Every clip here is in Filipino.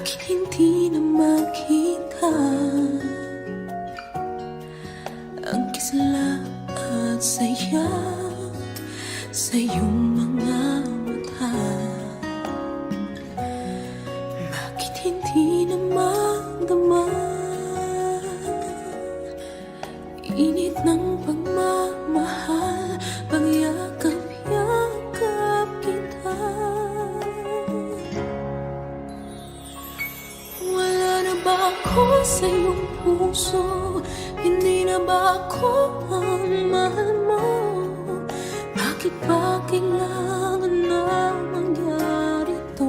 Bakit hindi na makita ang kisla at saya sa iyong mga mata? Bakit hindi na magdama init ng pagmamahal, pagyakap-yakap kita? Wala na ba ako sa iyong puso? Hindi na ba ako ang mahal mo? Bakit ba kailangan na mangyari to?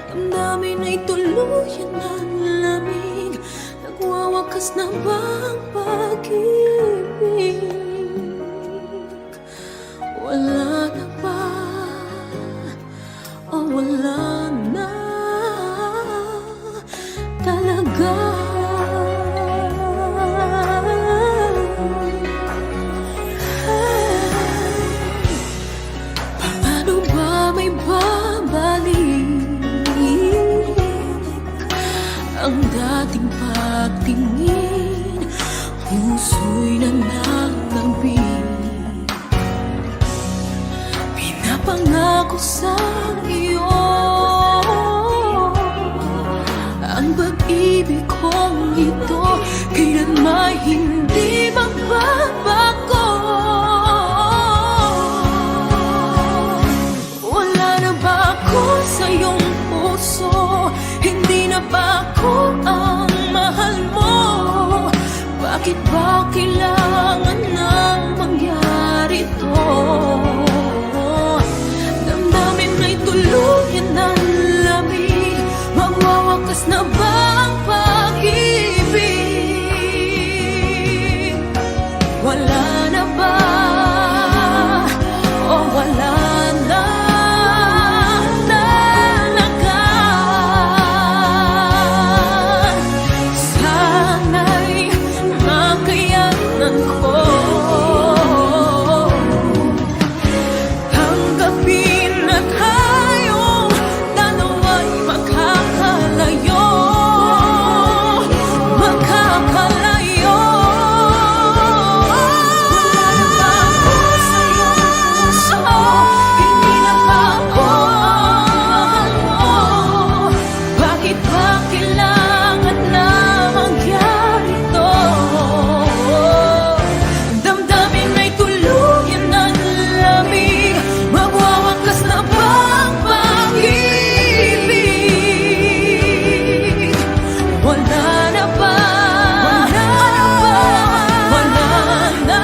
Damdamin ay tuluyan ng lamig. Nagwawakas na ba ang pag-ibig? Wala na ba? O wala na talaga? Paano ba may babalik ang dating pagtingin? Puso'y nananabik, pinapangako sa iyo ang pag-ibig kong ito kailanman hindi magbabago. Wala na ba ako sa iyong puso? Hindi na ba ako ang mahal mo? Bakit ba kailangan nang mangyari to? Damdamin ay tuluyan ng lamig. Magwawakas na ba ang pag-ibig? Wala na ba? O wala na talaga? Sana'y makayanan ko tanggapin na tayong dalawa'y makakalayo. Makakalayo. Wala na ba ako sa iyong puso? Hindi na ba ako ang mahal mo? Bakit ba kailangan na mangyari to? Damdamin ay tuluyan ng lamig. Magwawakas na ba ang pag-ibig? Wala na ba? Wala na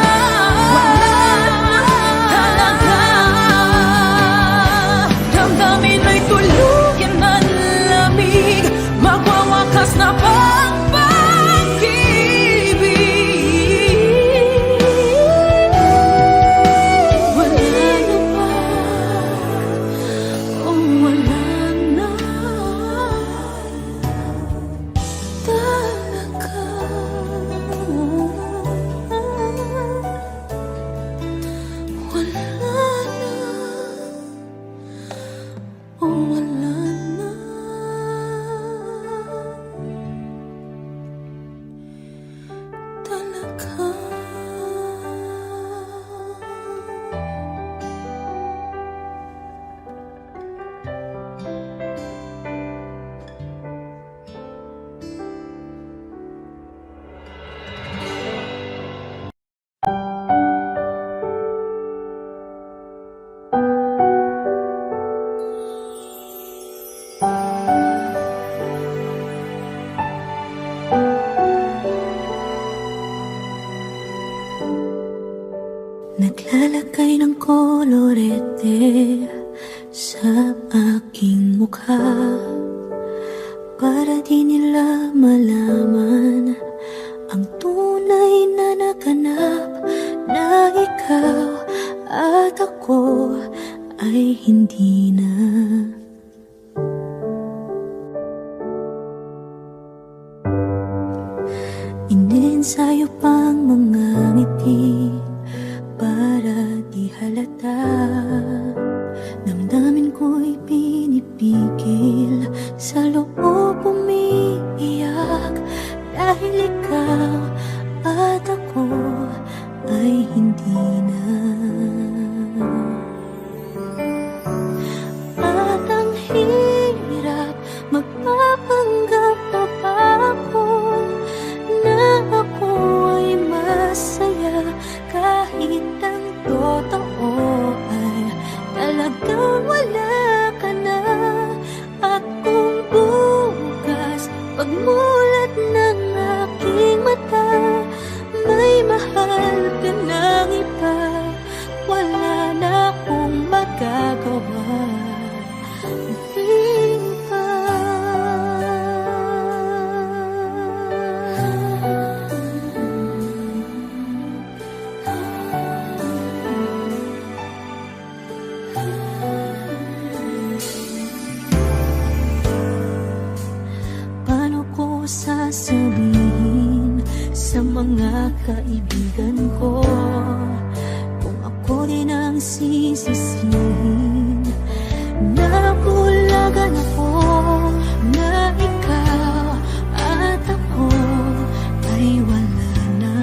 talaga? Damdamin ay tuluyan ng lamig. Magwawakas na ba ang pag-ibig? Wala na ba? O wala na talaga? Wala na o wala na talaga? Naglalagay ng kolorete sa aking mukha para di nila malaman ang tunay na naganap, na ikaw at ako ay hindi na. Iniensayo pang mga ngiti para di halata. Damdamin ko'y pinipigil kaibigan ko. Kung ako din ang sisisihin, nabulagan ako na ikaw at ako ay wala na.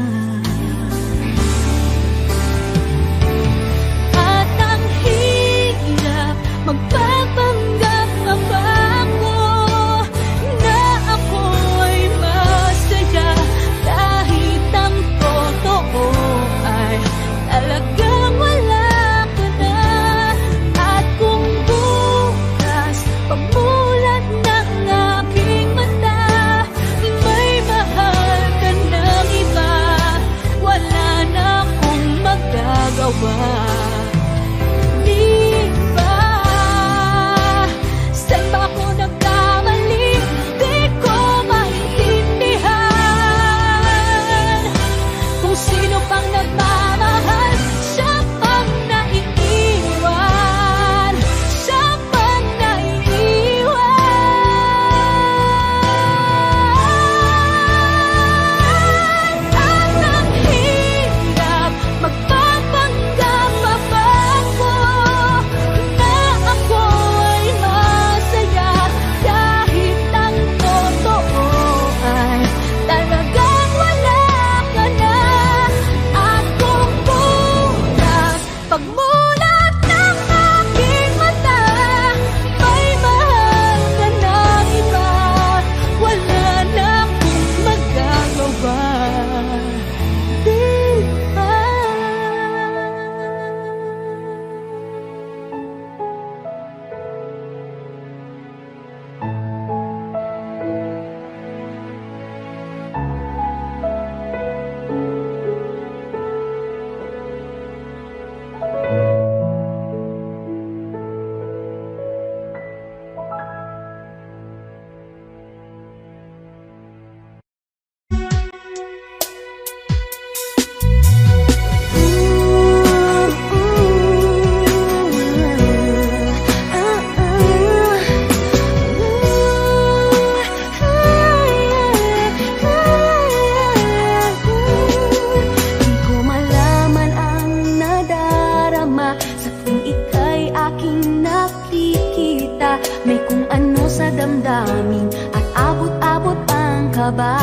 At ang hirap magpapanggap pa ako na ako ay masaya, kahit ang totoo ay talagang wala ka na. At kung bukas pagmulat ng aking mata, may mahal ka ng iba, wala na akong magagawa. Di ba? Saan ba ako nagkamali? Di ko maintindihan. Kung sino pang nagmamahal, siya pang naiiwan. Siya pang naiiwan. At ang hirap magpapanggap pa ako na ako ay masaya, kahit ang totoo ay talagang wala ka na. At kung bukas pagmulat ng aking mata, may mahal ka ng iba, wala na akong magagawa. Di ba? Di ko malaman ang nadarama sa tuwing ika'y aking nakikita. May kung ano sa damdamin at abot-abot ang kaba.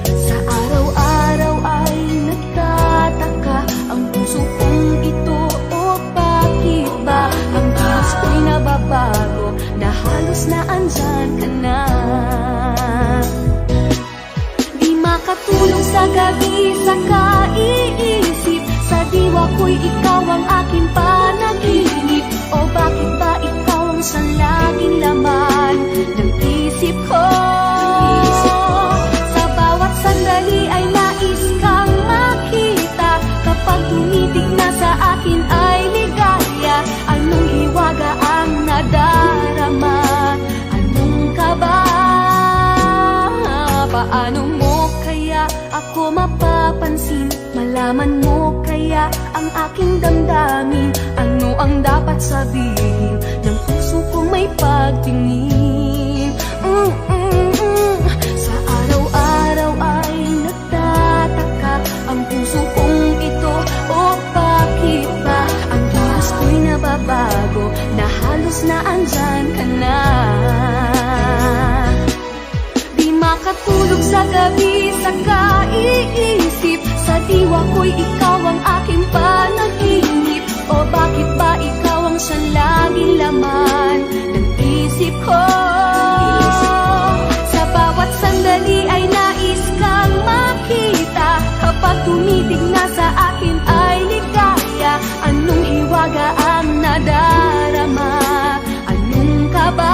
Sa araw-araw ay nagtataka ang puso kong ito, o bakit ba ang kilos ko'y nababago na halos na andyan ka na. Di makatulog sa gabi sa kaiisip, sa diwa ko'y ikaw ang aking panaginip. O bakit ba ikaw ang sa laging laman ng isip ko? Sa bawat sandali ay nais kang makita, kapag tumitig na sa akin ay ligaya. Anong hiwaga ang nadarama? Anong kaba? Paano mo kaya ako mapapansin? Malaman mo kaya ang aking damdamin? Ano ang dapat sabihin ng puso kong may pagtingin? Sa araw-araw ay nagtataka ang puso kong ito, o bakit ba ang kilos ko'y nababago na halos na andyan ka na. Di makatulog sa gabi sa kaiisip, sa diwa ko'y ikaw ang aking panaginip. O bakit ba ikaw ang sa laging laman ng isip ko? Sa bawat sandali ay nais kang makita, kapag tumitig na sa akin ay ligaya. Anong hiwaga ang nadarama? Anong kaba?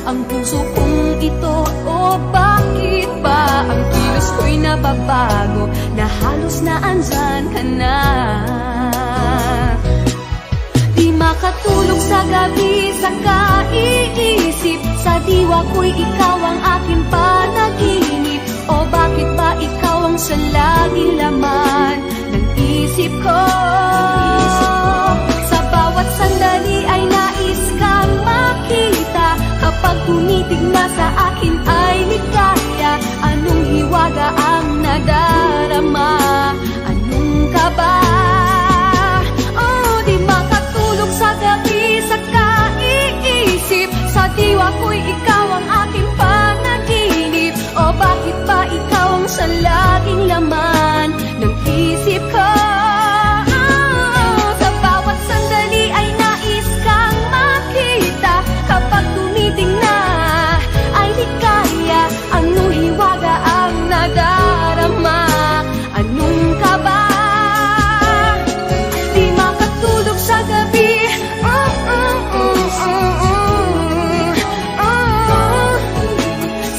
Ang puso kong ito, o bakit ba ang kilos ko'y nababago na halos na andyan ka na. Di makatulog sa gabi sa kaiisip. Sa diwa ko'y ikaw ang aking panaginip. O bakit ba ikaw ang sa laging laman ng isip ko? Sa bawat sandali ay nais kang makita. Kapag tumitig na sa akin ay ligaya. Anong hiwaga ang nadarama? Anong kaba? Oh, di makatulog sa gabi sa kaiisip. Sa diwa ko'y ikaw ang aking panaginip. O bakit ba ikaw ang sa laging laman ng isip ko? Sa bawat sandali ay nais kang makita. Kapag tumiting na ay ligaya. Anong hiwaga ang nadarama? Anong kaba? Di makatulog sa gabi.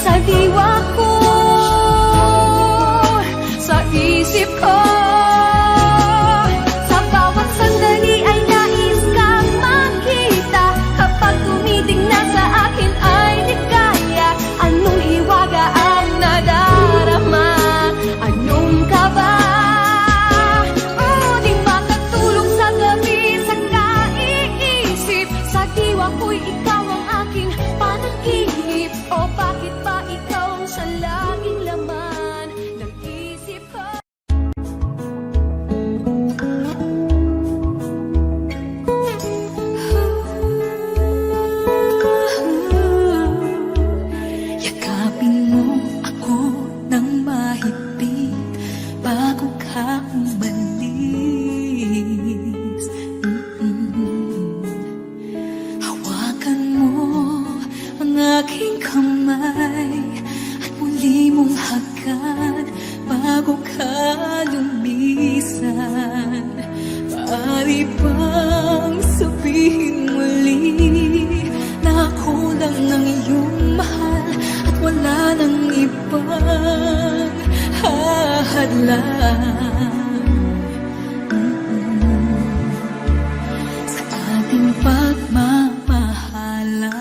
Sa diwa ko, sa isip ko. Sa bawat sandali ay nais kang makita. Kapag tumiting na sa akin ay ligaya. Anong hiwaga ang nadarama? Anong kaba? Oh, di makatulog sa gabi sa kaiisip. Sa diwa ko'y ikaw ang aking panaginip. O bakit ba ikaw ang sa laging laman ng isip ko? Yakapin mo ako ng mahigpit bago ka umalis. Hawakan mo ang aking kamay at muli mong hagkan bago ka lumisan. Maaari bang sabihin muli na ako lang ang iyong mahal at wala nang ibang hahadlang sa ating pagmamahalan?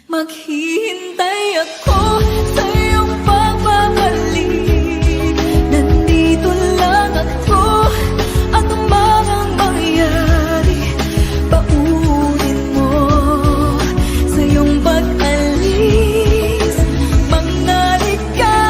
Maghihintay ako sa iyong pagbabalik. Nandito lang ako, ano man ang mangyari. Paunin mo sa iyong pag-alis. Mga ligaya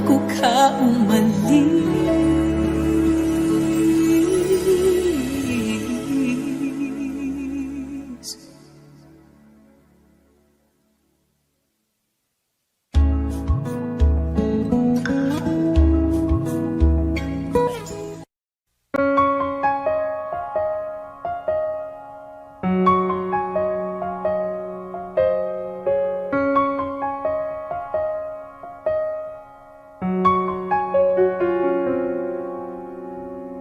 bago ka umalis.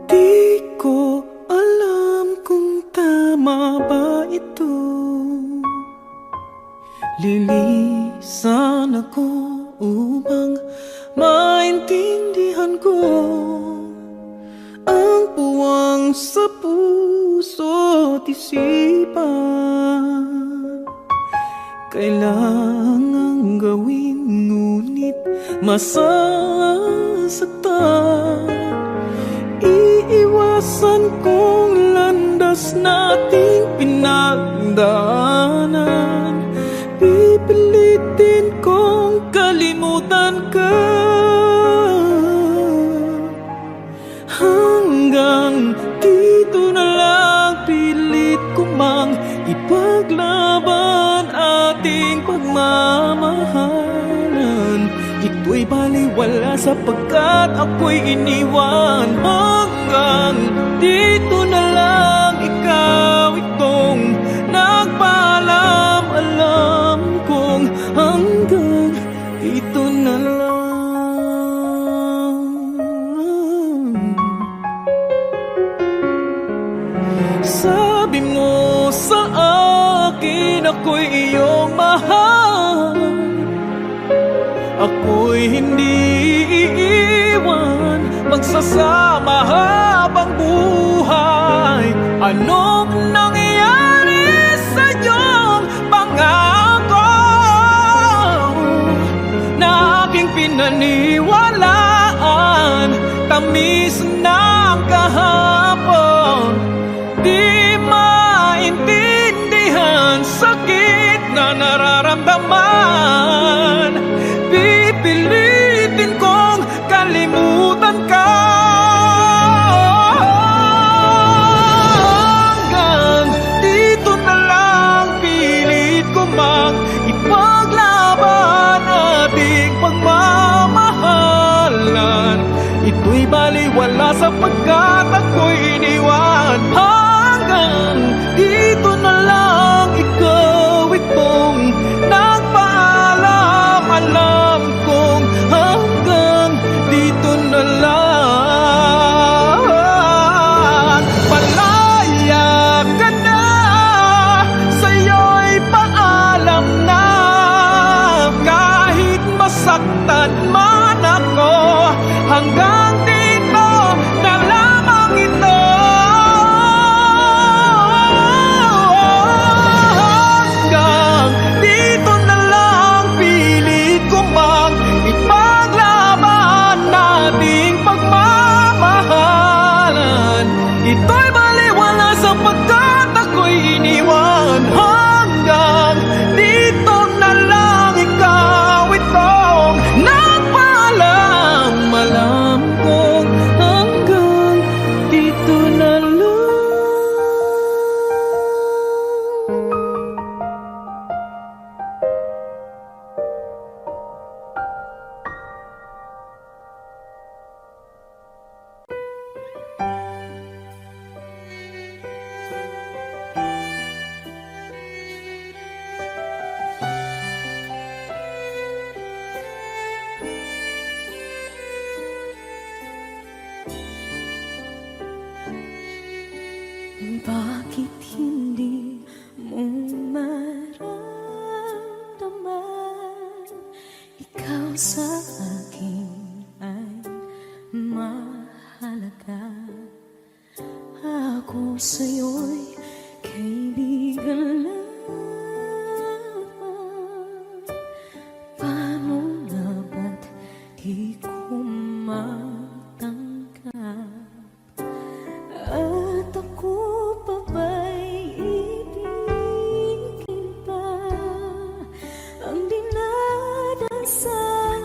Di ko alam kung tama ba ito. Lilisan ako upang maintindihan ko ang puwang sa puso't isipan. Kailangang gawin ngunit masasaktan. Iiwasan kong landas nating pinagdaanan. Pipilitin kong kalimutan ka hanggang dito na lang. Pilit ko mang ipaglaban ating pagmamahalan. Ito'y baliwala sapagkat ako'y iniwan. Hanggang dito na lang, ikaw itong nagpaalam. Alam kong hanggang dito na lang. Sabi mo sa akin ako'y iyong mahal. Ako'y hindi iiwan, magsasama habang buhay. Anong nangyayari sa iyong pangako na aking pinaniwalaan? Tamis ng kahapon, di maintindihan sakit na nararamdaman. Pipilitin kong kalimutan ka hanggang dito na lang. Pilit ko mang ipaglaban ating pagmamahalan. Ito'y baliwala sapagkat ako'y iniwan. Hanggang dito na lang, ikaw itong nagpaalam. Alam kong hanggang dito na lang. Palaya ka na, sa'yo'y paalam na. Kahit masaktan man ako, hanggang dito na lamang ito. Hanggang dito na lang, pilit ko mang ipaglaban nating pagmamahalan. Ito'y baliwala sapagkat ako'y iniwan. Hanggang dito na lang, ikaw itong nagpaalam. Alam kong hanggang dito na lang. Bakit hindi mo maramdaman? Ikaw sa akin ay mahalaga. Ako sa'yo'y kaibigan lamang. Paano nga ba't di ko matanggap? At ako pa ba'y ibigin pa ang dinadasal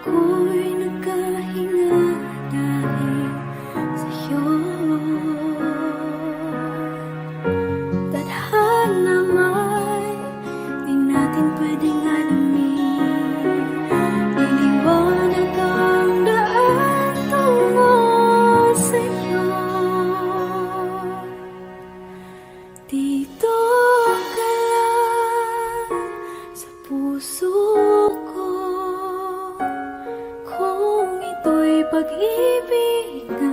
ako'y nagkahinga dahil sa'yo. Tadhana may di natin pwedeng alamin. Iniwanag ang daan tungo sa'yo. Dito ka lang sa puso ko. Kung ito'y pag-ibig na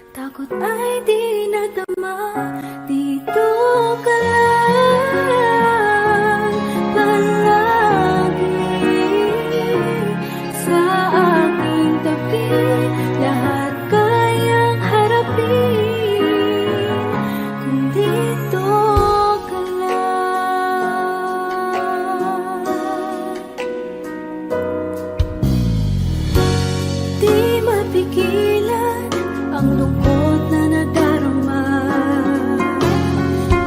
takot ay di nadama. Dito ka lang palagi sa aking tabi. Lahat kayang harapin kung dito ka lang. Di mapigilan ang lungkot na nadarama.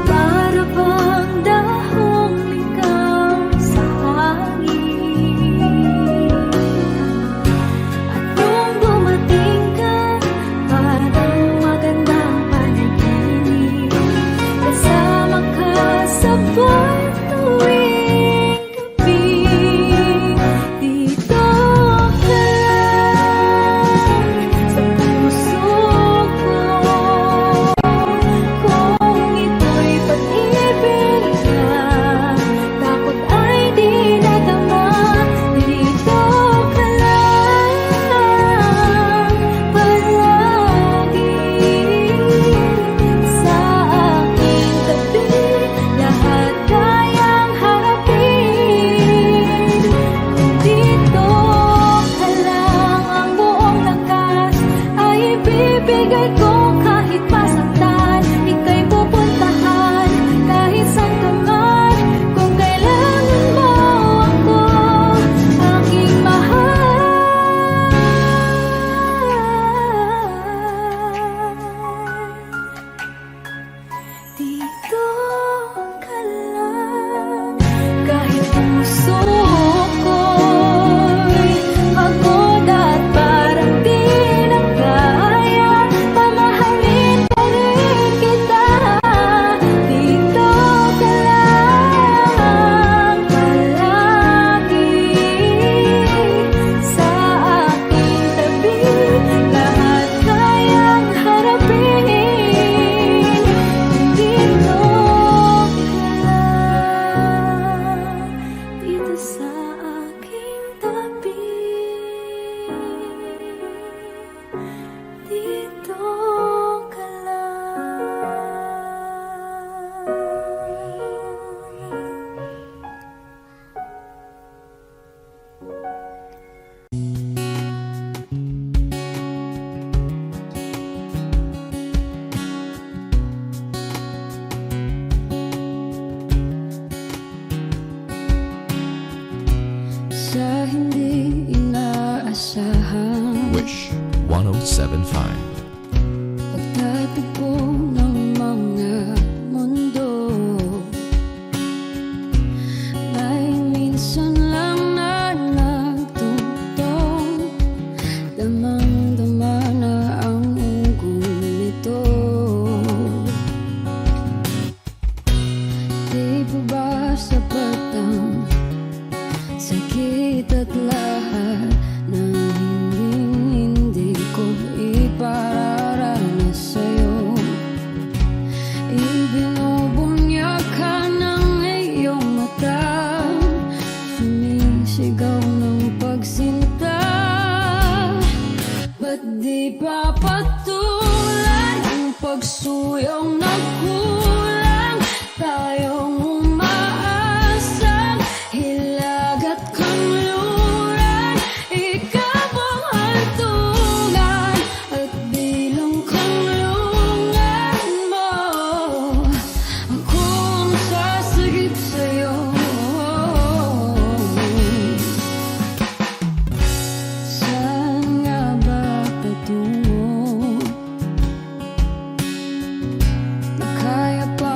Para bang dahong ikaw sa hangin. At nung dumating ka, parang magandang panaginip. Kasama ka sa buwan tuwing gabi. Dito ka lang sa puso ko. Kung ito'y pag-ibig na takot ay di nadama. Dito ka lang palagi sa aking tabi. Lahat kayang harapin kung dito ka lang. Ang buong lakas ay ibibigay ko kahit masaktan. Ika'y pupuntahan kahit saan ka man. Kung kailangan mo ako, aking mahal. Dito ka lang. Kahit puso ko'y pagod at parang di na kaya, mamahalin pa rin kita. Dito ka lang palagi sa aking tabi. Lahat kayang harapin kung dito ka lang. Dito sa aking tabi. Dito ka lang. Sa hindi inaasahan Wish 1075. pagtatagpo ng mga mundo, may minsan lang na nagtutong. Damang-dama na ang ugong nito. Di pa ba sapat ang sakit at lahat na hindi ko ipararanas sa'yo? Ibinubunyag ka ng iyong mata, sumisigaw ng pagsinta. Ba't di pa patulan ang pagsuyong nagkulang? Tayong umaasang hilag at kanluran. Ikaw ang hantungan at bilang kanlungan mo. Ako ang sasagip sa'yo. Saan nga ba patungo? Na kaya pa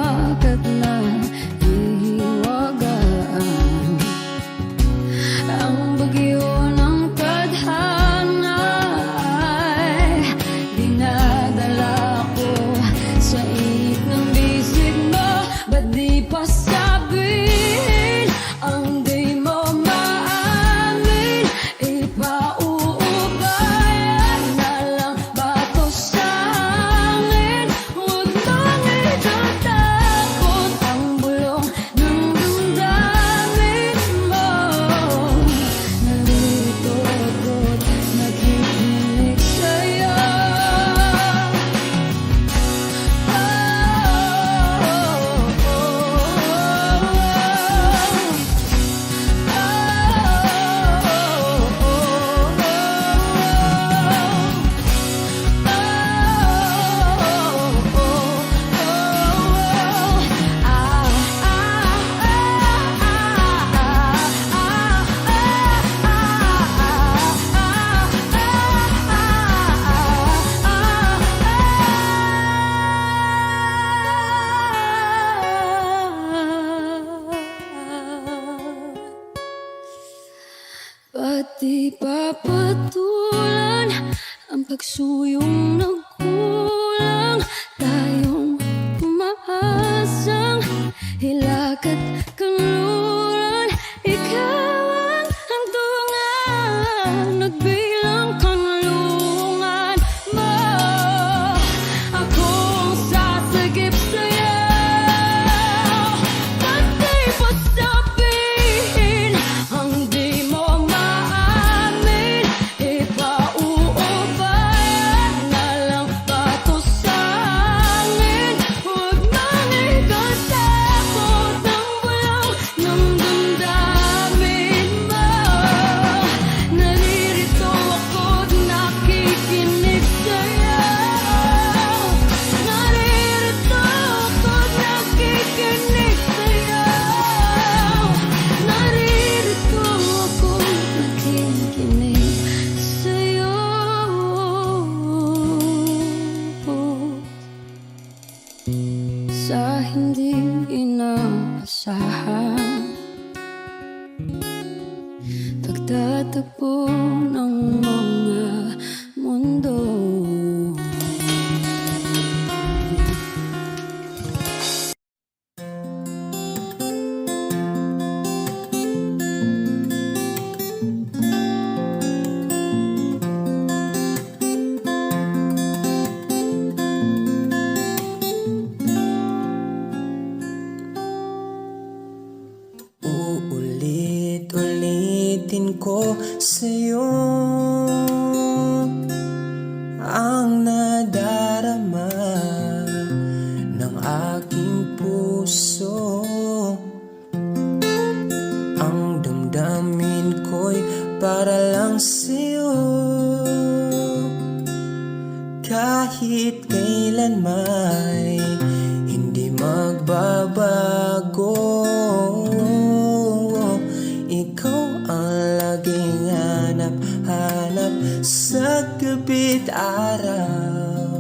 Pati papatulan ang pagsuyong nagkulang. Tayong umaasang hilakad kanluran. Ikaw ang hantungan, nagbilang kanlungan mo. Akong sasagip sa'yo, pati pa sabihin ang di mo maamin. Ipauubayan na lang ba to sa amin? Huwag nang ikatakot ng walang ng damdamin mo. Naririto ako't nakikinig sa'yo. Naririto ako't nakikinig sa'yo. Naririto ako't nakikinig sa'yo. Sa hindi inaasahan, pagtatagpo ng mga mundo. Uulit-ulitin ko sa'yo ang nadarama ng aking puso. Ang damdamin ko'y para lang sa'yo. Kahit kailan may hindi magbabago. Ikaw ang laging hanap-hanap sa gabi't araw.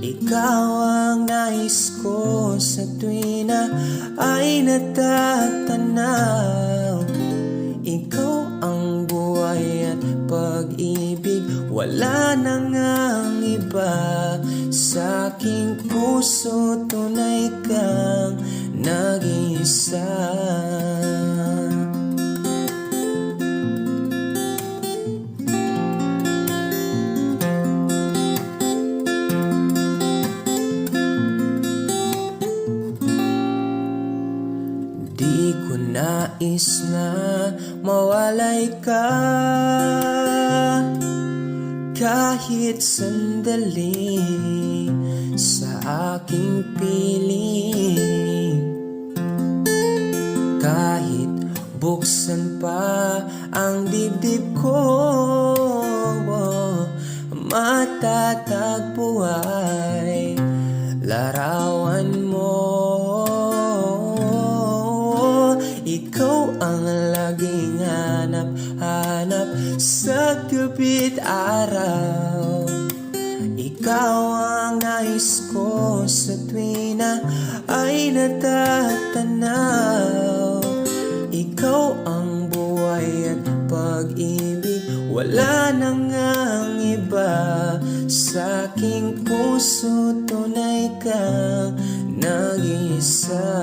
Ikaw ang nais ko sa tuwi na ay natatanaw. Ikaw ang buhay at pag-ibig, wala nang ang iba. Sa aking puso tunay kang nag-iisa. Di ko nais na mawalay ka kahit sandali sa aking piling. Kahit buksan pa ang dibdib ko, matatagpo ay larawan mo. Ikaw ang laging hanap-hanap sa gabi't araw. Ikaw ang nais ko sa tuwi na ay natatanaw. Ikaw ang buhay at pag-ibig, wala nang ang iba. Sa aking puso tunay kang nag-iisa.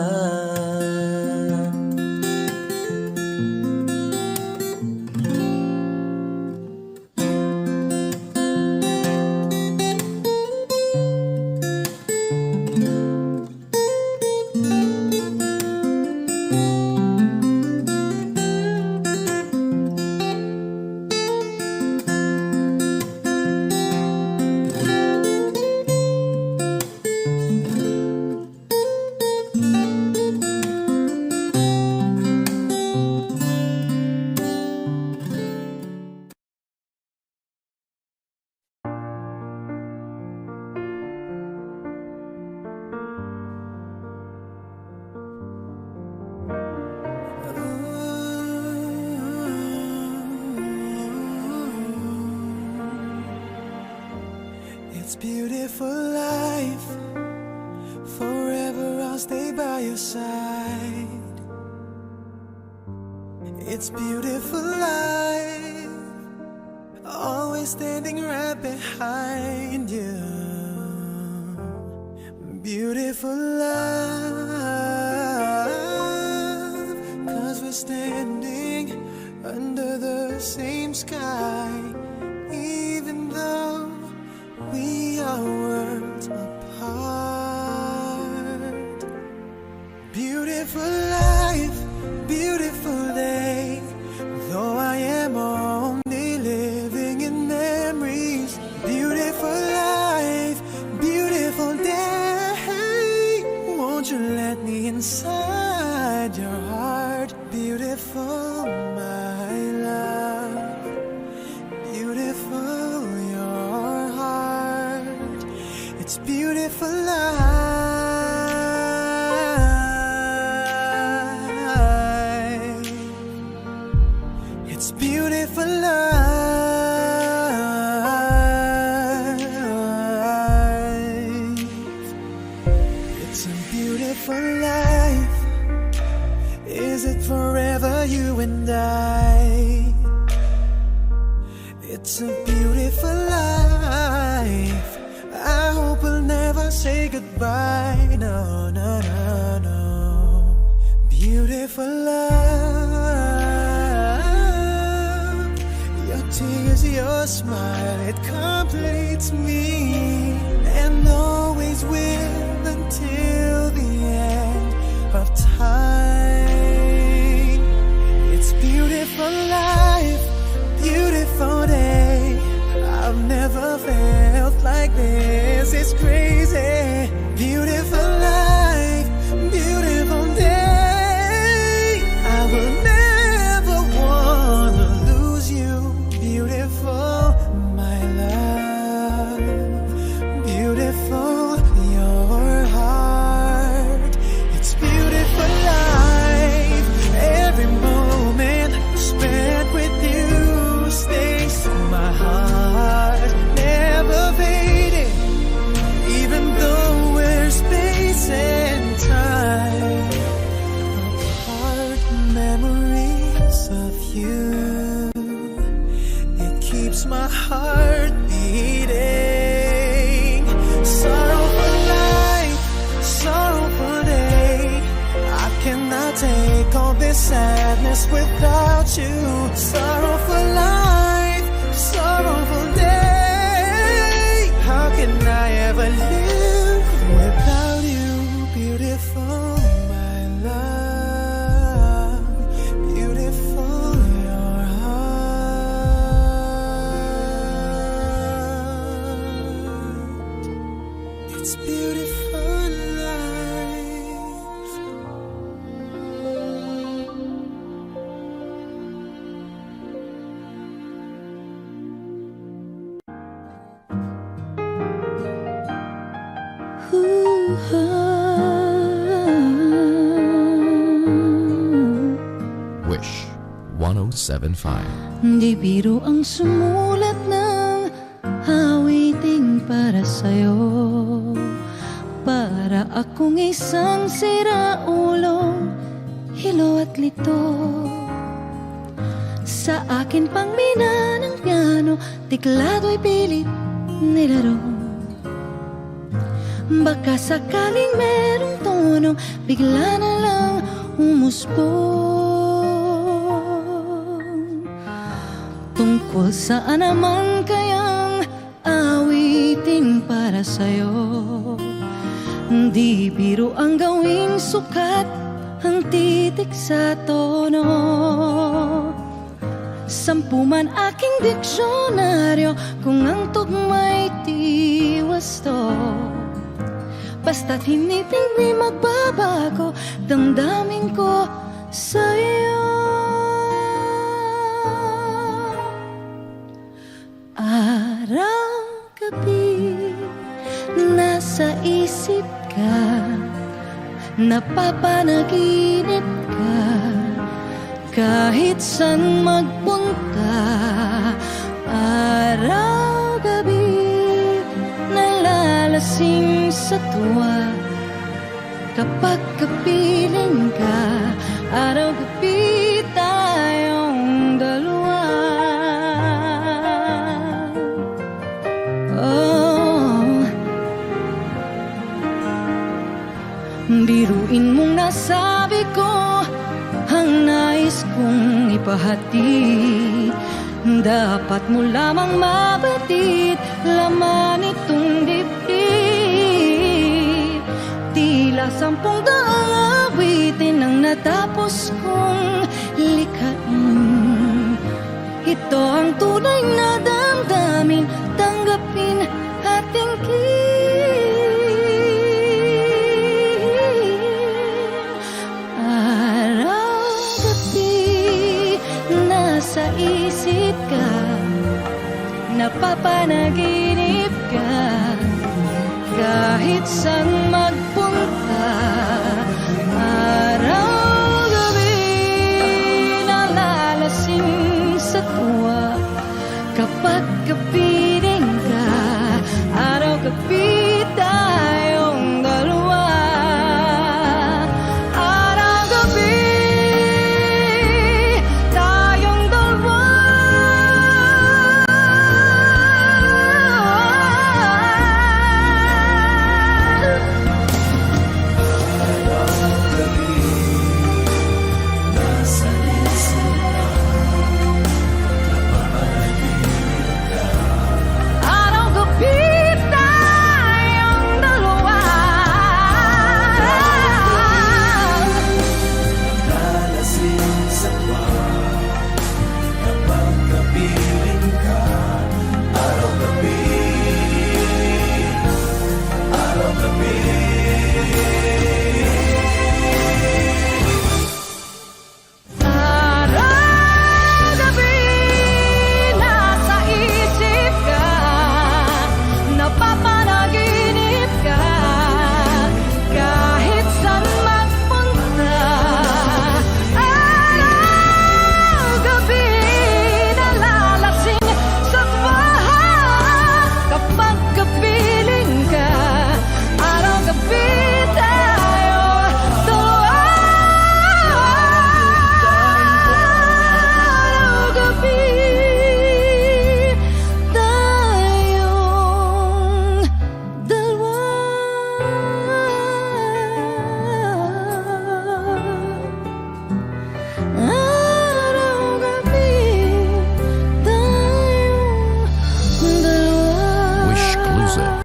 It's beautiful life. Forever I'll stay by your side. It's beautiful life, always standing right behind you. Beautiful love, 'cause we're standing under the same sky, even though we are worlds apart. Beautiful life, beautiful day, though I am only living in memories. Beautiful life, beautiful day, won't you let me inside your heart? Beautiful, my love, beautiful your heart. It's beautiful life. It's beautiful life. It's a beautiful life. Is it forever, you and I? It's a beautiful life. I hope we'll never say goodbye. No, no, no, no. Beautiful love. Your tears, your smile, it completes me, and always will until the end of time. It's beautiful life, beautiful day. I've never felt like this. It's crazy. Beautiful life, beautiful day. I will never wanna lose you. Beautiful, my love. Beautiful, your heart. It's beautiful life. Every moment spent with you stays in my heart, never fading, even though we're space and time apart. Memories of you, it keeps my heart beating. Sorrowful life, sorrowful day, I cannot take all this sadness without you. Sorrowful life, sorrowful day, how can I ever live without you? Beautiful, my love, beautiful your heart. It's beautiful life. Wish 1075. Di biro ang sumulat ng awiting para sa'yo. Para akong isang siraulong hilo at lito. Sa akin pang mina ng piano, tiklado'y pilit nilaro. Baka sakaling merong tono, bigla na lang umusbong. Tungkol saan naman kayang awiting para sa'yo? Di biro ang gawing sukat ang titik sa tono. 10 man aking diksyonaryo kung ang tugma'y tiwas to. Basta't hiniting di magbabago damdamin ko sa'yo. Araw-gabi nasa isip ka, napapanaginip ka, kahit saan magpunta. Araw-gabi nalalasing sa tuwa, kapag kapiling ka, araw-gabi tayo sinasabi ko ang nais kong ipahatid. Dapat mo lamang mabatid laman itong dibdib. Tila 10 daang awitin ang natapos kong likhain. Ito ang tunay na damdamin, tanggapin at tingin. Araw-gabi nasa isip ka, napapanaginip ka, kahit saan magpunta. Araw-gabi nalalasing sa tuwa kapag kapiling ka. Araw-gabi tayong dalawa. Araw-gabi tayong dalawa. Araw-gabi tayong dalawa. Nalasing sa tuwa kapag kapiling ka. Araw-gabi, araw-gabi. Araw-gabi nasa isip ka, napapanaginip ka, kahit saan magpunta. Araw-gabi nalalasing sa tuwa kapag kapiling ka. Araw-gabi tayo dalawa. Araw-gabi tayong dalawa. Araw-gabi tayong dalawa. Wish Exclusive.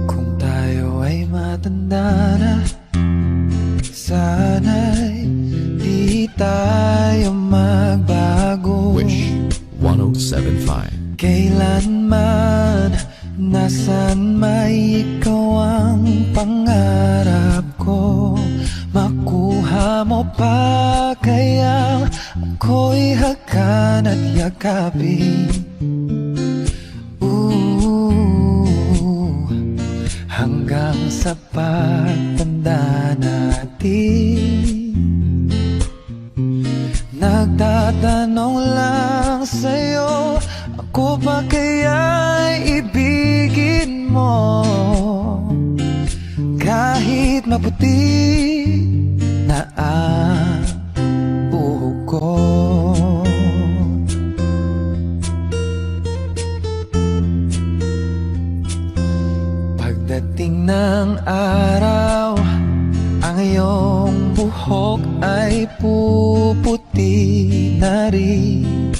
Kung tayo ay matanda na, sana'y di tayo magbago. Wish 1075. Kailanman, nasan may ikaw ang pangarap ko. Makuha mo pa kaya ako'y hakan at yakapin. Hanggang sa pagtanda natin, nagtatanong lang sa'yo, ako ba kaya'y ibigin mo? Kahit maputi na ang buhok ko. Pagdating ng araw, ang iyong buhok ay puputi na rin.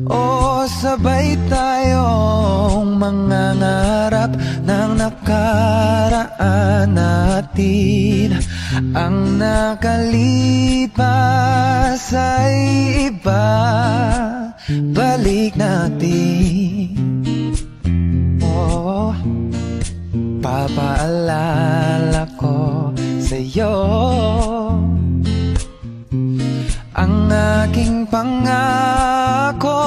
O sabay tayong mangangarap ng nakaraan natin. Ang nakalipas ay iba, balik natin. Oh, papaalala ko sa'yo ang aking pangako,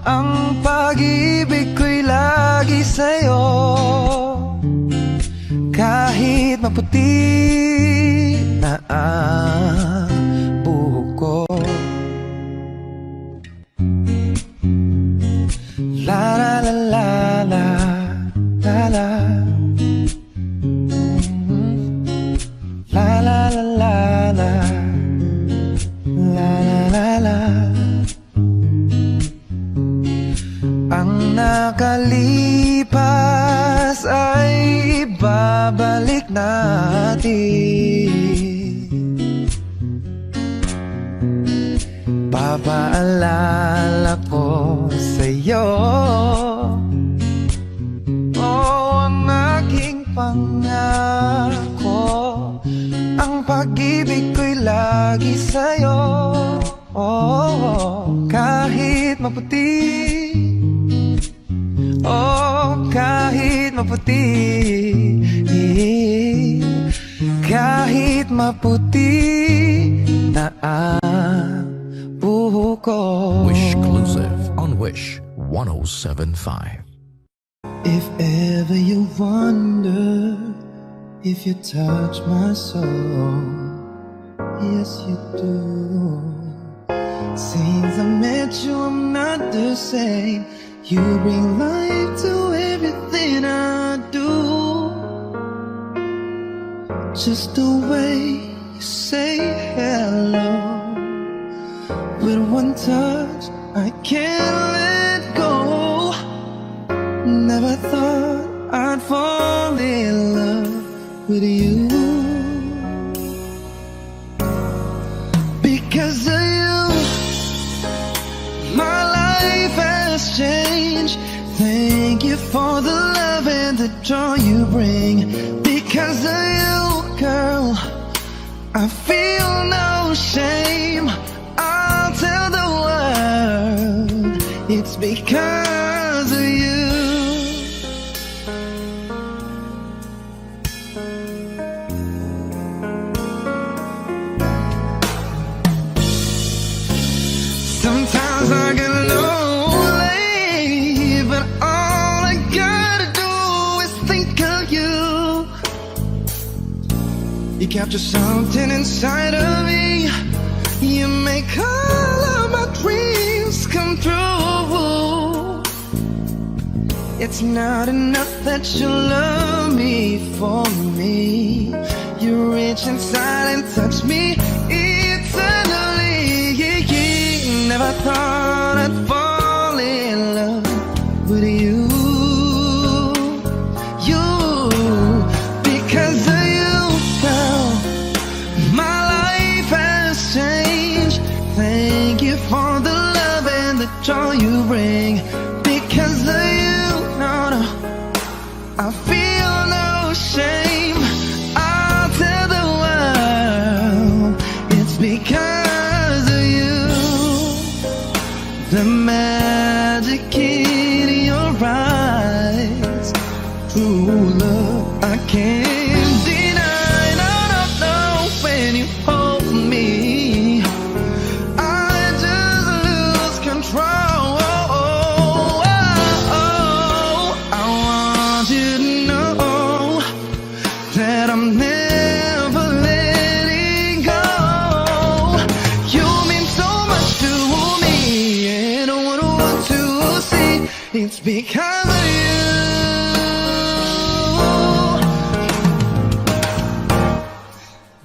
ang pag-ibig ko'y lagi sa'yo. Kahit maputi na ang buhok ko. La la la la la la la. La la la la la. La la la la. Pinapaalala ko sa'yo, oh, ang aking pangako, ang pag-ibig ko'y lagi sa'yo. Oh, kahit maputi, oh, kahit maputi, kahit maputi na ang buhok ko. Wish exclusive on Wish 107.5. If ever you wonder if you touch my soul, yes you do. Since I met you, I'm not the same. You bring life to everything I do. Just the way you say hello, with one touch I can't let go. Never thought I'd fall in love with you. Because of you, my life has changed. Thank you for the love and the joy you bring. Because of you, girl, I feel no shame. I'll tell the world it's because of you. Sometimes I get lonely, but all I gotta do is think of you. You capture something inside of me. You make all of my dreams come true. It's not enough that you love me for me. You reach inside and touch me eternally. Never thought I'd fall in love with you. You, because of you, girl, my life has changed. Thank you for the love and the joy you bring. Because of you, no, no, I feel no shame. I'll tell the world it's because of you. The magic in your eyes, true love I can't deny. No, no, no, when you hold me, I just lose control. I want you to know that I'm never letting go. You mean so much to me, and I wouldn't want to see it's because of you.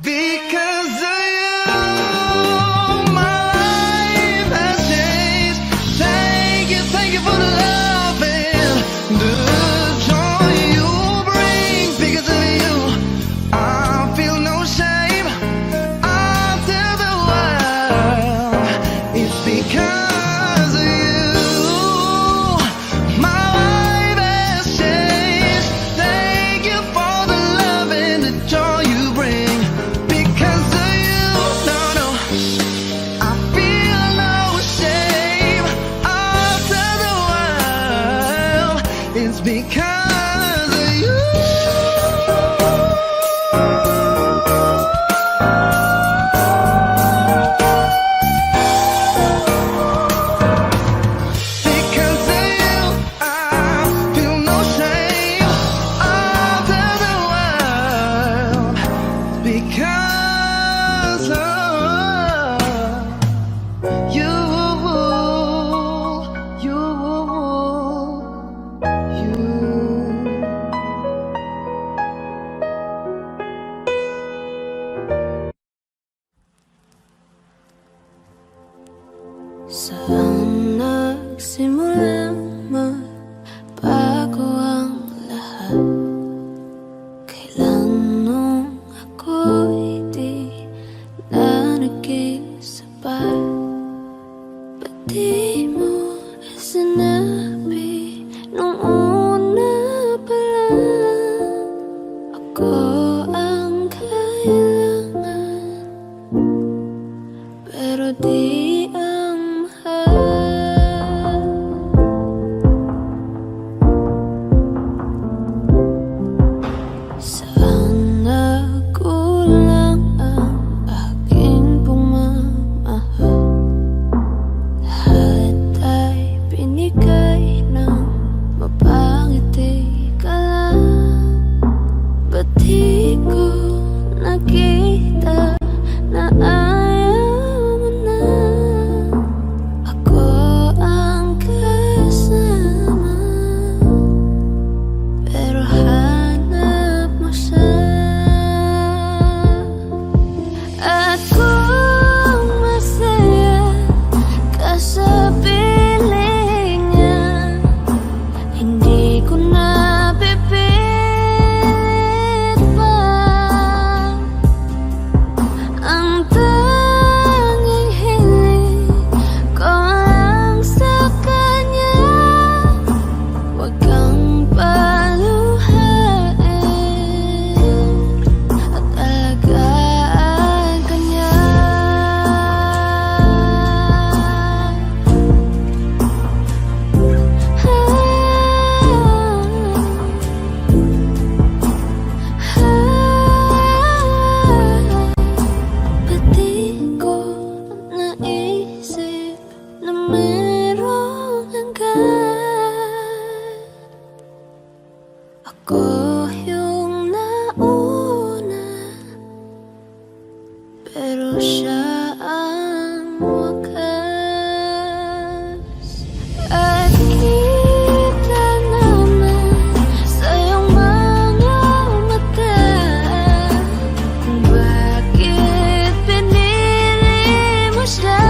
Because of you, my life has changed. Thank you for the love and the joy you bring. Because of you, I feel no shame. I'll tell the world it's because of you. My life has changed. Thank you for the love and the joy you bring. Because of you, no, no, I feel no shame. I'll tell the world it's because of you. Because of you, I feel no shame. I'll tell the world because of you, you. Saan nagsimulang magbago ang lahat? Kailan nung ako'y di na di ang mahal. Saan nagkulang ang aking pagmamahal? Lahat ay binigay ng mapangiti ka lang. Ba't di ko nakita na ayaw mo na? Ako ang kasama, pero hanap mo siya. At kung masaya ka sa piling niya, hindi ko na pipilit pa. Ang tanging hiling ko lang sa kanya, huwag kang paluhain at alagaan ka niya. Ba't di ko naisip na merong hanggan? Ako yung nauna, pero siya ang wakas. At kita naman sa iyong mga mata kung bakit pinili mo siya.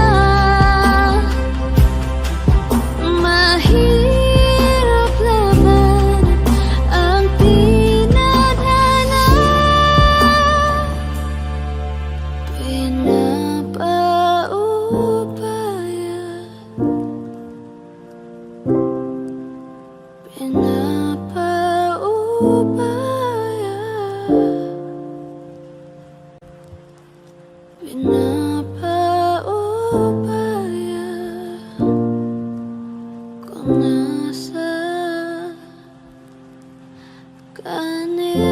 Mahirap labanan ang tinadhana. Pinapaubaya, pinapaubaya, pinapaubaya kung nasa kanya.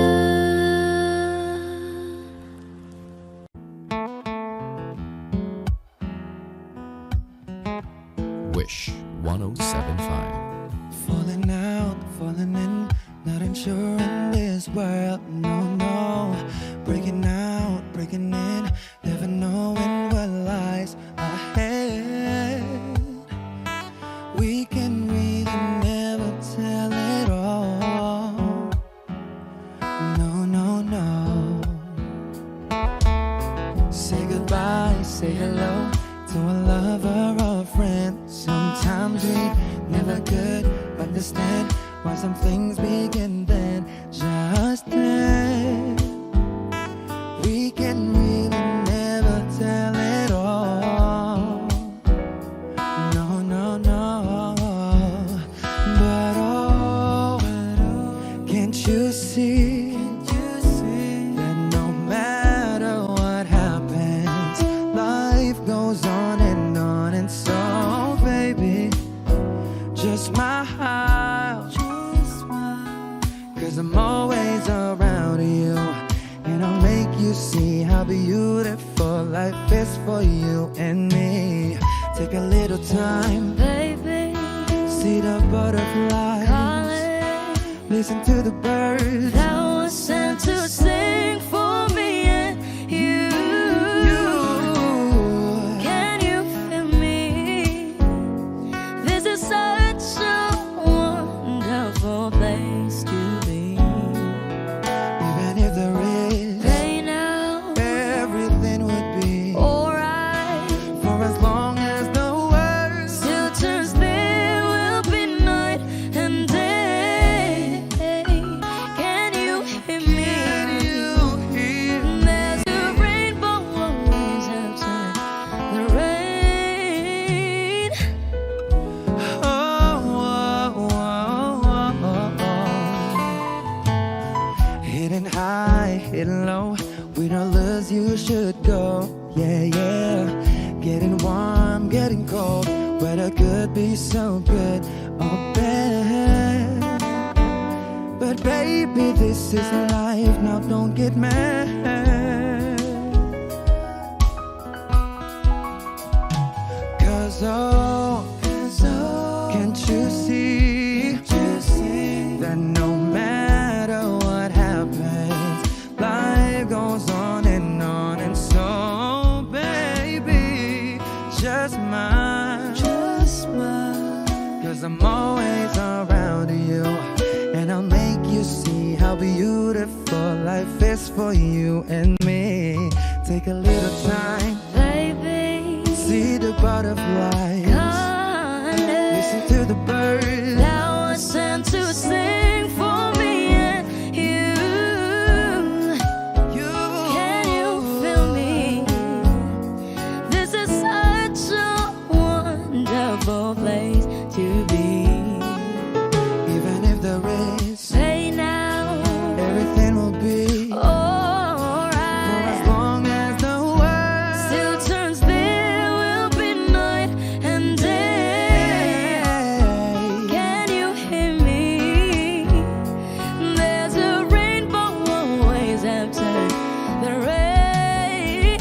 Wish 1075. Falling out, falling in, not unsure in this world, no, no. Breaking out, breaking in, never knowing what lies ahead. We can really never tell it all. No, no, no. Say goodbye, say hello to a lover or a friend. Sometimes we never could understand why some things begin then, just then. We can really never tell it all. No, no, no. But oh, can't you see that no matter what happens, life goes on and on, and so baby, just smile, cause I'm always around you, and I'll make you see how beautiful life is for you and me. Take a little time, Baby, see the butterflies, calling listen to the birds. that was sent to sing for me and you. Can you feel me? This is such a wonderful place to be. Even if there is Right now, everything would be alright. for as long as the world Still turns there will be night and day. Can you hear me? you hear. There's a rainbow always outside the rain. Oh, oh, oh, oh, oh. Hidden high, hidden low, with all as you should go. Yeah, yeah. Getting warm. getting cold. Weather could be so good or bad, but baby, this is life. Now don't get mad. Cause can't you see that no matter what happens, life goes on, and so baby, just smile. Cause I'm always around you, and I'll make you see how beautiful life is for you and me. Take a little time, baby. see the butterflies, listen to the birds. Now I sent to sing for me and you. Can you feel me? This is such a wonderful place to be. Even if there is, Say now, everything will be alright. for as long as the world Still turns, there will be night and day. Can you hear me? There's a rainbow always after the rain.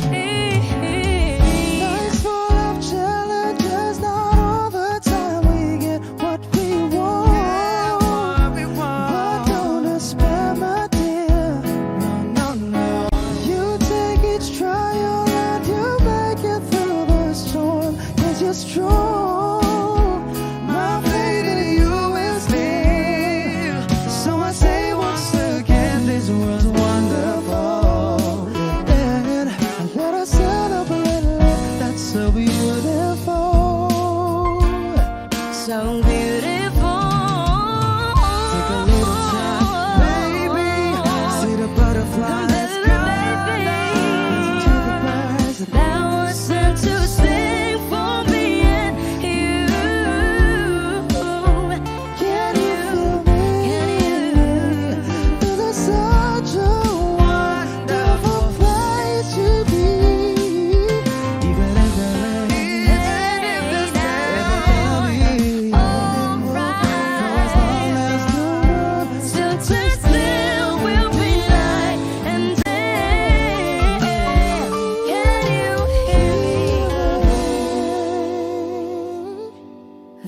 Life's full of challenges, not all the time we get what we want. But don't despair, my dear. No. You take each trial and you make it through the storm. 'Cause you're strong. My faith in you is real. So I say once again, this world's wonderful. And let us celebrate life that's so beautiful. So beautiful. Take a little time, baby. See the butterflies. Baby, Listen to the birds. now I sent to sing for me and you. Can you feel me? This is such a wonderful place to be. Even if there is, everything will be for as long as the world Still turns, there will be night and day. Can you hear me?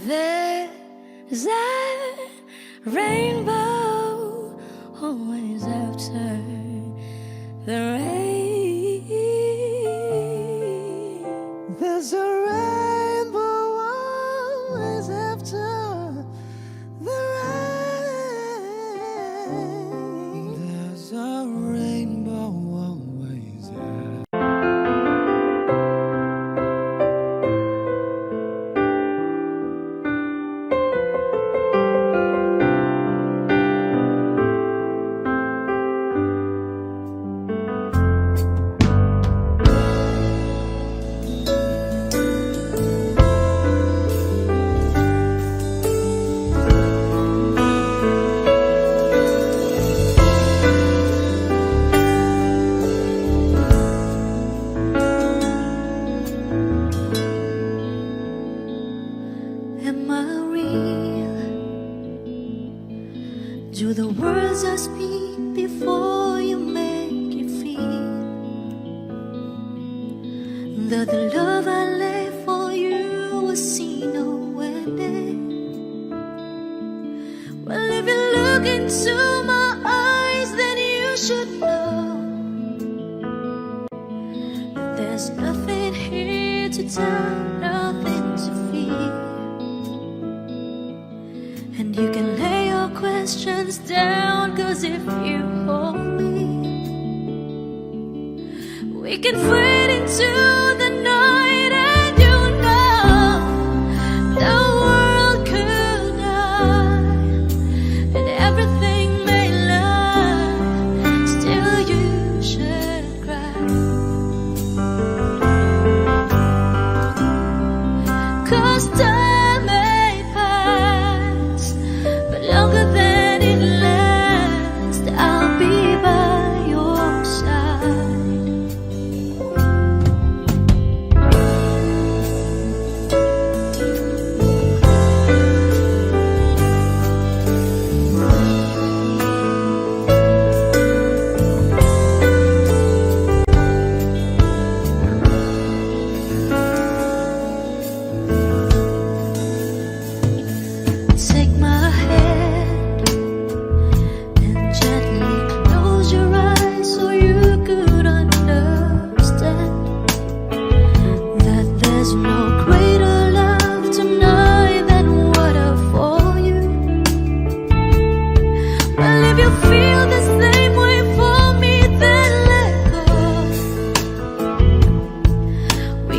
There's a rainbow always after the rain. There's a rainbow always after the rain. There's a rainbow always after. Am I real? Do the words I speak before you make you feel that the love I lay for you will see no end? Well, if you look into my eyes, then you should know that there's nothing here to tell, nothing to feel. And you can lay your questions down, 'cause if you hold me, we can fade into the night. And you know the world could die and everything may lie, still you should cry. 'Cause time may pass, but longer than it lasts, I'll be by your side.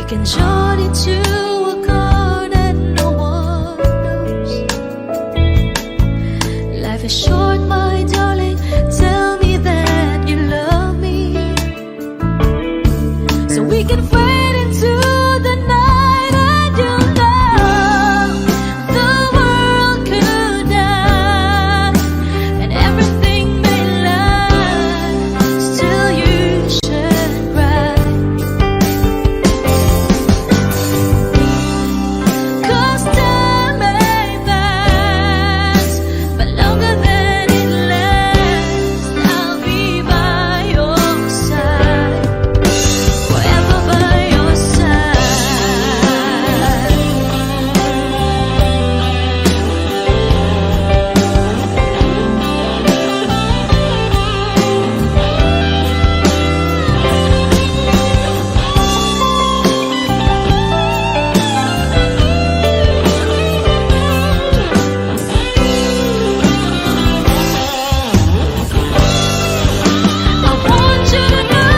can join into a chord that no one knows. Life is short, my darling. Tell me that you love me, so we can fade into the night and you know the world could die and everything may lie. Still, you should cry. 'Cause time may pass, but longer than it lasts, I'll be by your side, forever by your side. I want you to know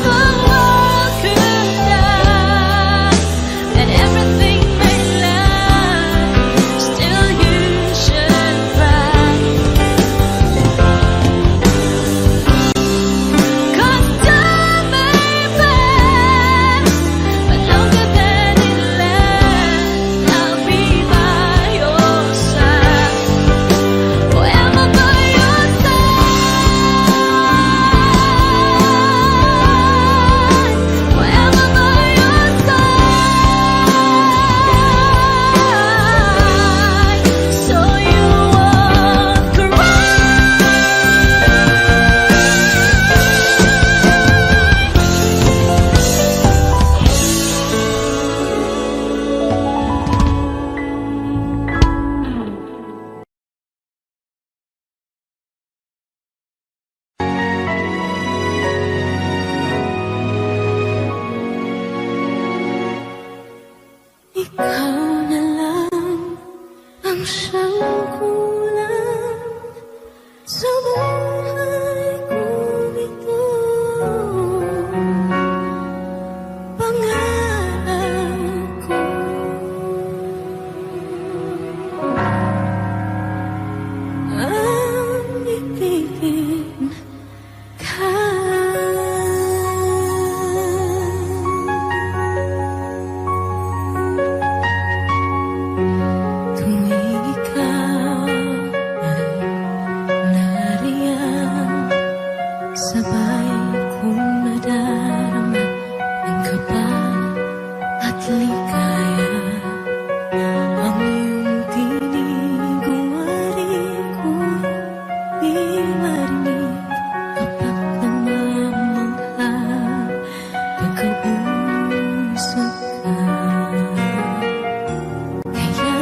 the world could die and everything may lie. Still, you should cry. 'Cause time may pass, but longer than it lasts, I'll be by your side, forever by your side, forever by your side. So you won't cry. Ikaw na lang ang siyang kulang sa buhay kong ito. Pangarap ko ang ibigin ka. Tuwing ikaw ay nariyan, sabay kong nadarama ang kaba at ligaya. Ang iyong tinig umari ko di marinig kapag namamangha pagkausap ka. Kaya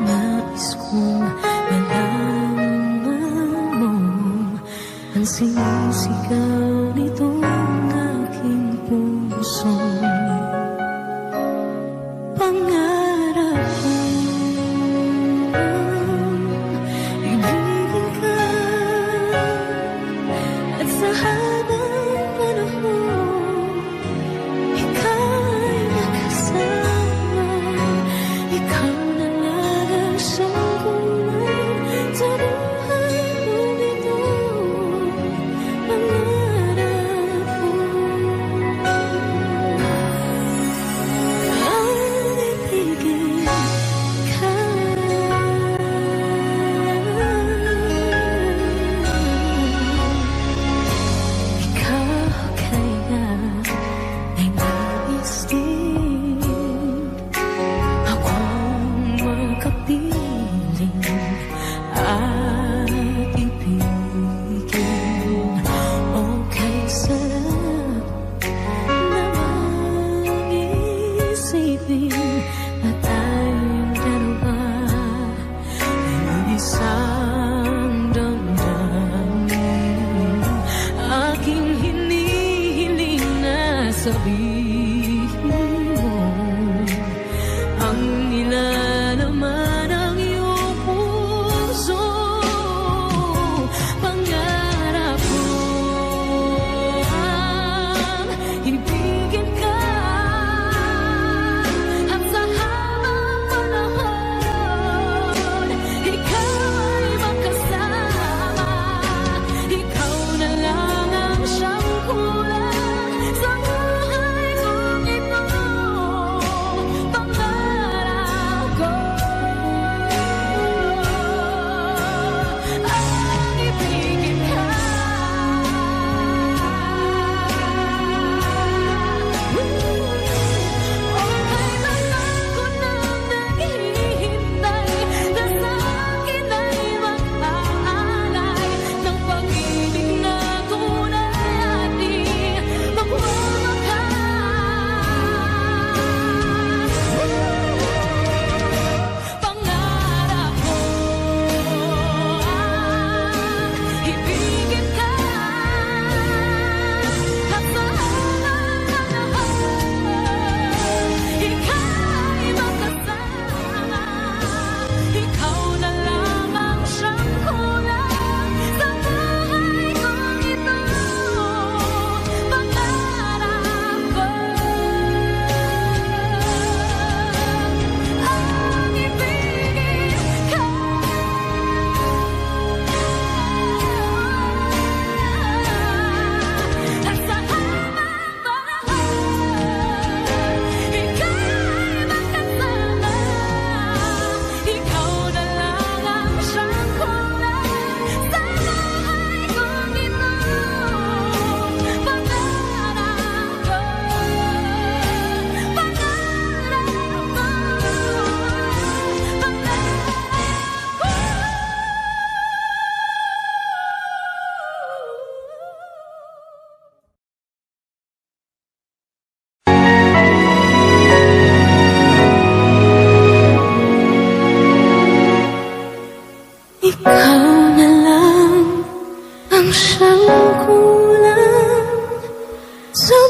nais kong malaman mo ang sinisigaw nitong aking puso. Pangarap kong ibigin ka at sa habang panahon ika'y makasama. Ikaw na lang ang siyang kulang sa buhay kong ito. Pangarap ko ang ibigin ka. Ikaw kaya ay nais din akong makapiling at ibigin. Okay, sarap namang isipin na tayong dalawa ay isang damdamin. Aking hinihiling na sabihin mo ang nilalaman ng iyong puso. Pangarap ko ang ibigin ka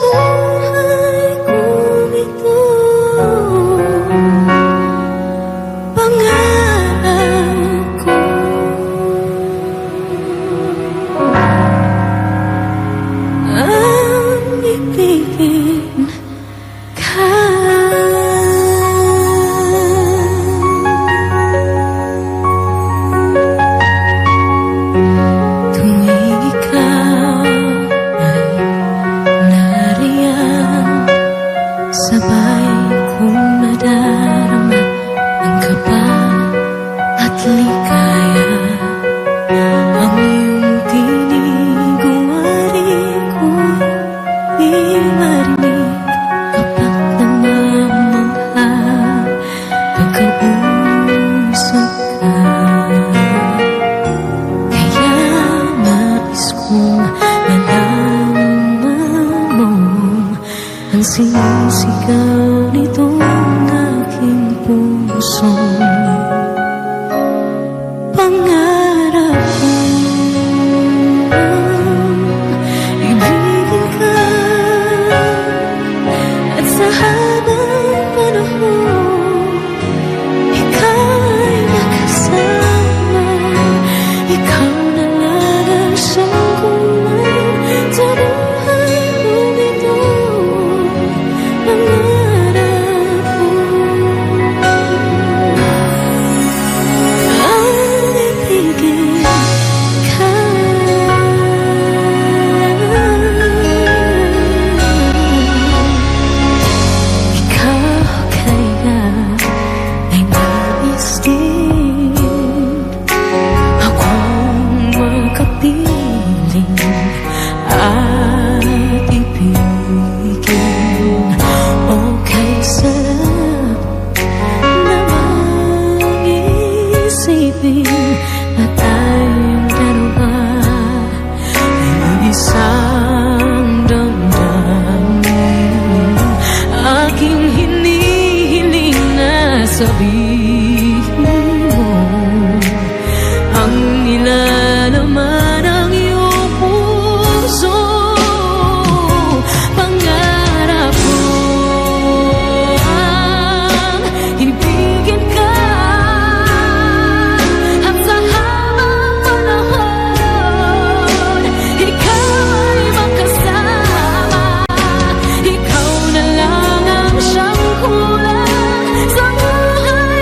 buhay kong ito, pangarap ko. Ang ibigin ka. Tuwing ikaw ay nariyan, sabay kong nadarama ang kaba at ligaya. Ang iyong tinig wari ko'y di marinig kapag namamangha pagkausap ka. Kaya nais kong nalaman mo ang sinisigaw nitong aking puso. Pangarap ko ibigin ka, at sa habang panahon ika'y makasama. Ikaw na lang ang siyang kulay sa buhay kong ito, pangarap ko. Ang ibigin ka. Ikaw kaya ay nais din akong makapiling at ibigin. Okay, sarap namang isipin na tayong dalawa ay isang damdamin. Aking hinihiling na sabihin mo ang nilalaman ng iyong puso. Pangarap ko ang ibigin ka, at sa habang panahon ika'y makasama. Ikaw na lang ang siyang kulang sa buhay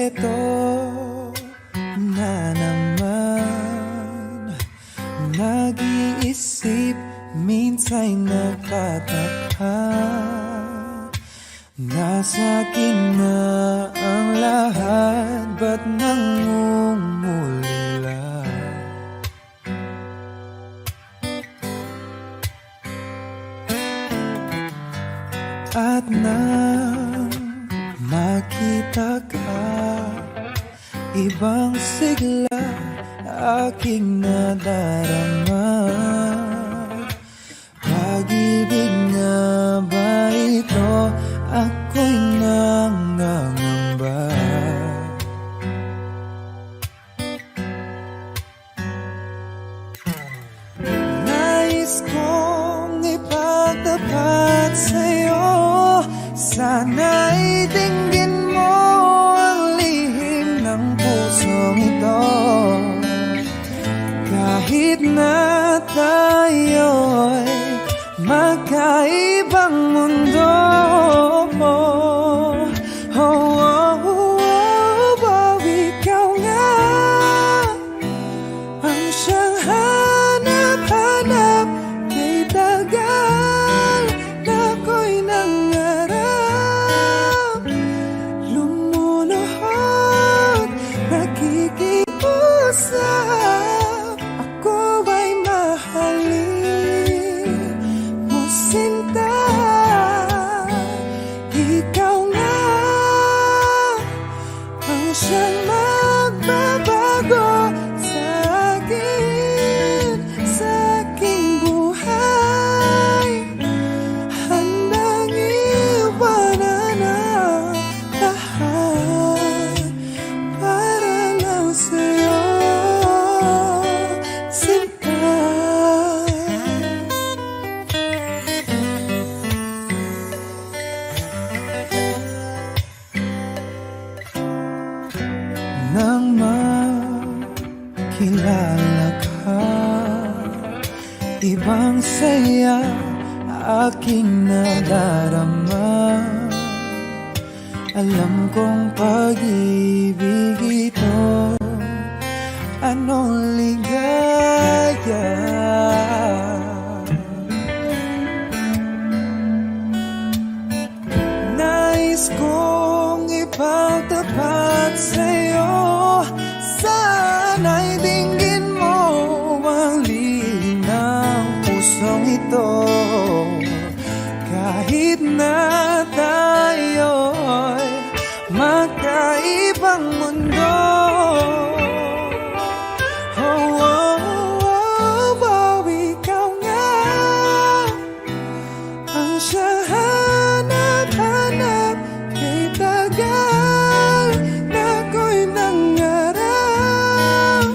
eto na naman. Nag-iisip, minsan'y nagtataka. Nasa akin na ang lahat, ba't nangungulila? At nang makita ka, ibang sigla aking nadarama. Pag-ibig na ba ito? Ako'y nangangamba. Nais kong ipagtapat sa'yo, sana'y dinggin mo ang lihim ng pusong ito. Kahit na tayo'y magkaibang mundo, ikaw nga ang siyang hanap-hanap. Kay tagal na ako'y nangarap, lumuluhod, nakikiusap. Ako ay mahalin mo, sinta. Ikaw nga ang siyang magbabago sa akin, sa aking buhay. Handang iwanan ang lahat para lang sa'yo, sinta. Nang makilala ka, ibang saya aking nadarama. Alam kong pag-ibig ito, anong ligaya. Nais kong ipagtapat sa'yo, sana'y dinggin mo ang lihim ng pusong ito. Kahit na tayo'y magkaibang mundo, ikaw nga ang siyang hanap-hanap. Kay tagal na ako'y nangarap,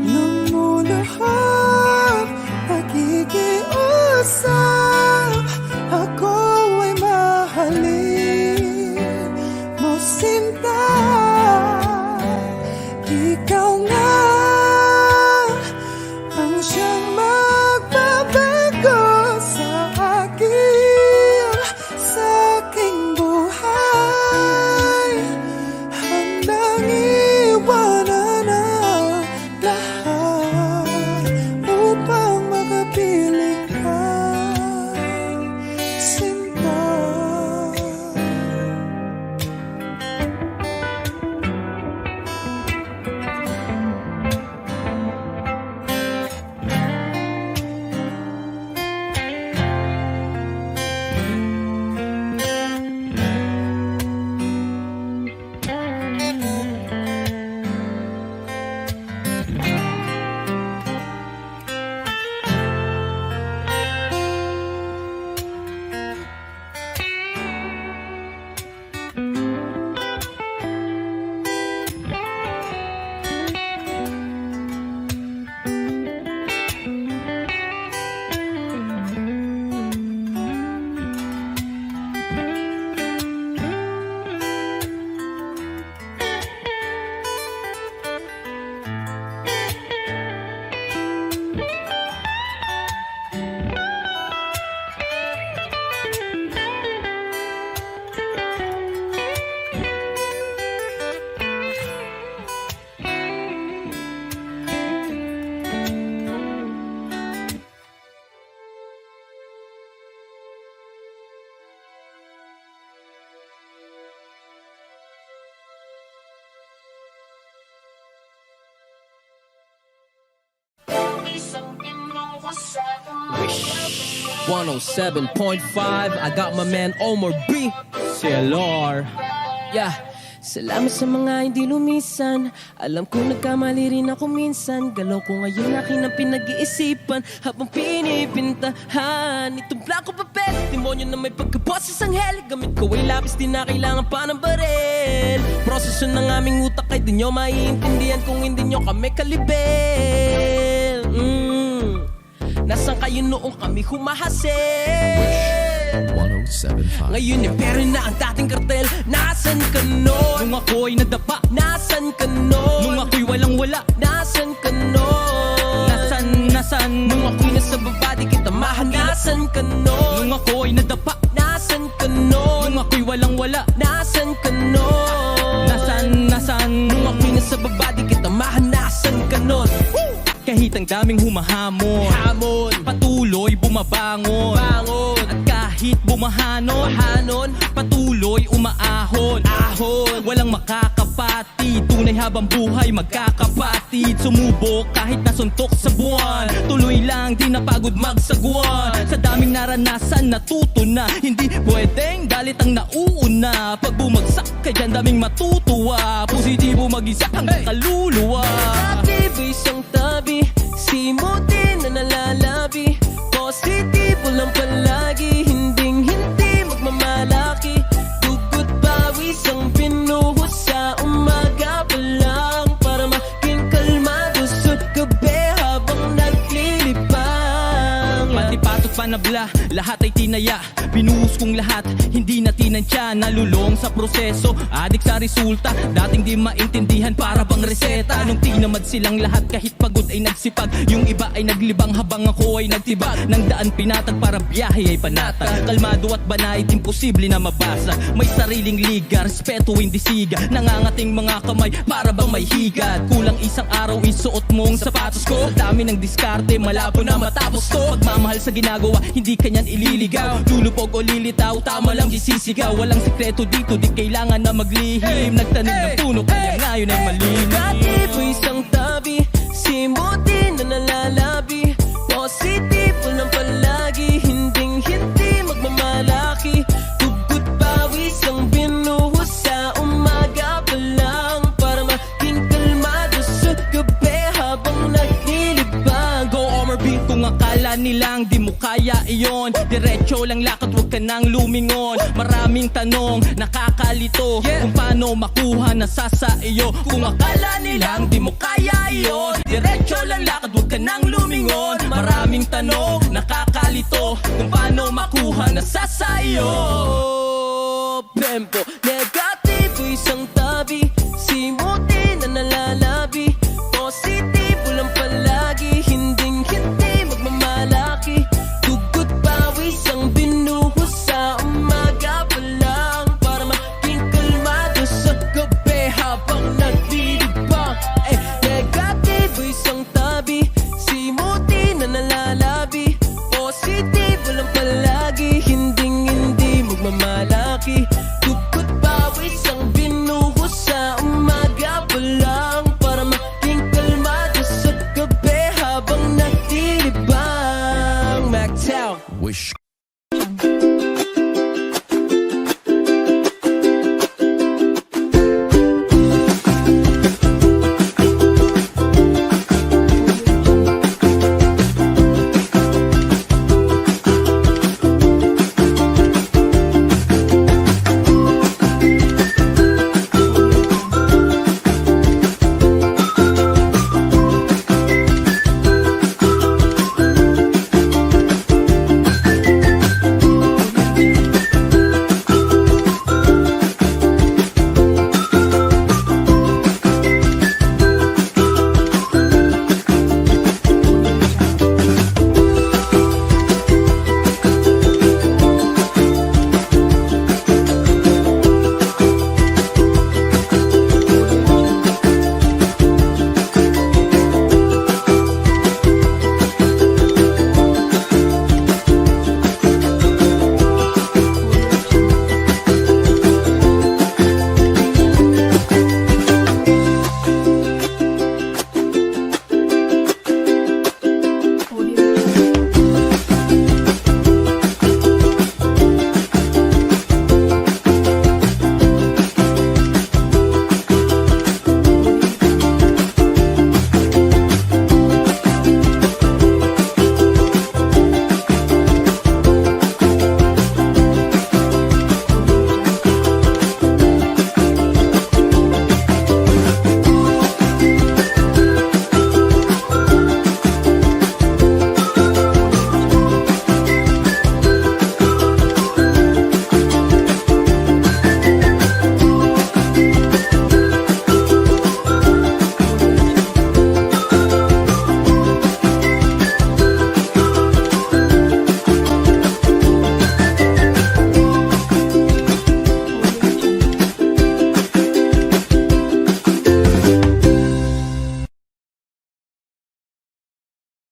lumuluhod, nakikiusap. Ako ay mahalin mo, sinta. Ikaw nga ang siyang magbabago sa akin, sa aking buhay. Handang iwanan ang lahat upang makapiling ka, sinta. 107.5. I got my man Omar B. CLR. Yeah. Salamat sa mga hindi lumisan. Alam ko nagkamali rin ako minsan. Galaw ko ngayon akin ang pinag-iisipan habang pinipintahan itong blanco papel. Demonyo na may pagkaboses ang hell. Gamit ko ay lapis, di na kailangan pa ng barel. Proseso ng aming utak ay di nyo maiintindihan kung hindi nyo kami kalibel. Nasaan kayo noong kami humahasil? 107.5. Ngayon impero na ang dating kartel. Nasaan ka nun? Nung ako'y nadapa, Nasaan ka nun? nung ako'y walang-wala, Nasaan ka nun? nasan, Nung ako'y nasa baba di kita mahal. Nasaan ka nun? nung ako'y nadapa, Nasaan ka nun? nung ako'y walang-wala, Nasaan ka nun? nasan, Nung ako'y nasa baba di kita mahal. Nasaan ka nun? kahit ang daming humahamon, Hamon, patuloy bumabangon, bangon, at kahit bumahanon, hanon, patuloy umaahon, ahon. walang makakapatid, tunay habang buhay magkakapatid, sumubok kahit nasuntok sa buwan, tuloy lang di napagod magsagwan, sa daming naranasan natuto na, hindi pwedeng galit ang nauuna, pag bumagsak ka dyan daming matutuwa, positibo mag-isa hanggang kaluluwa. Dati isang tabi, simutin na nalalabi. Positibo lang palagi, hindi magmamalaki. Dugot pawis ang pinuhos sa umaga pa lang, para maging kalmado sa gabi habang naglilibang. Pati patot panabla, lahat ay tinaya, binuhos kong lahat, hindi na tinansya, nalulong sa proseso, adik sa resulta, dating di maintindihan para bang reseta, nung tinamad silang lahat kahit pagod ay nagsipag, yung iba ay naglibang habang ako ay nagtibag, ng daan pinatag para biyahe ay panatag, kalmado at banayad imposible na mabasa, may sariling liga, respeto hindi siga, nangangating mga kamay para bang may higad, kulang isang araw isuot mong sapatos ko, sa dami ng diskarte malabo na matapos to, pagmamahal sa ginagawa hindi kanyan ililigaw, lulupog o lilitaw tama lang di sisigaw, walang sikreto dito di kailangan na maglihim, nagtanim ng puno kaya ngayon ay malinis. Dati isang tabi, simutin na nalalabi. Positibo lang palagi, hindi magmamalaki. Dugot pawis ang binuhos sa umaga pa lang, para maging kalmado sa gabi habang naglilibang. Go Omar B, kung akala nilang di mo kaya iyon, diretso lang lakad wag ka nang lumingon, maraming tanong nakakalito, kung paano makuha na sa iyo, kung akala nilang di mo kaya iyon, diretso lang lakad wag ka nang lumingon, maraming tanong nakakalito, kung paano makuha na sa iyo. Tempo, negatibo isang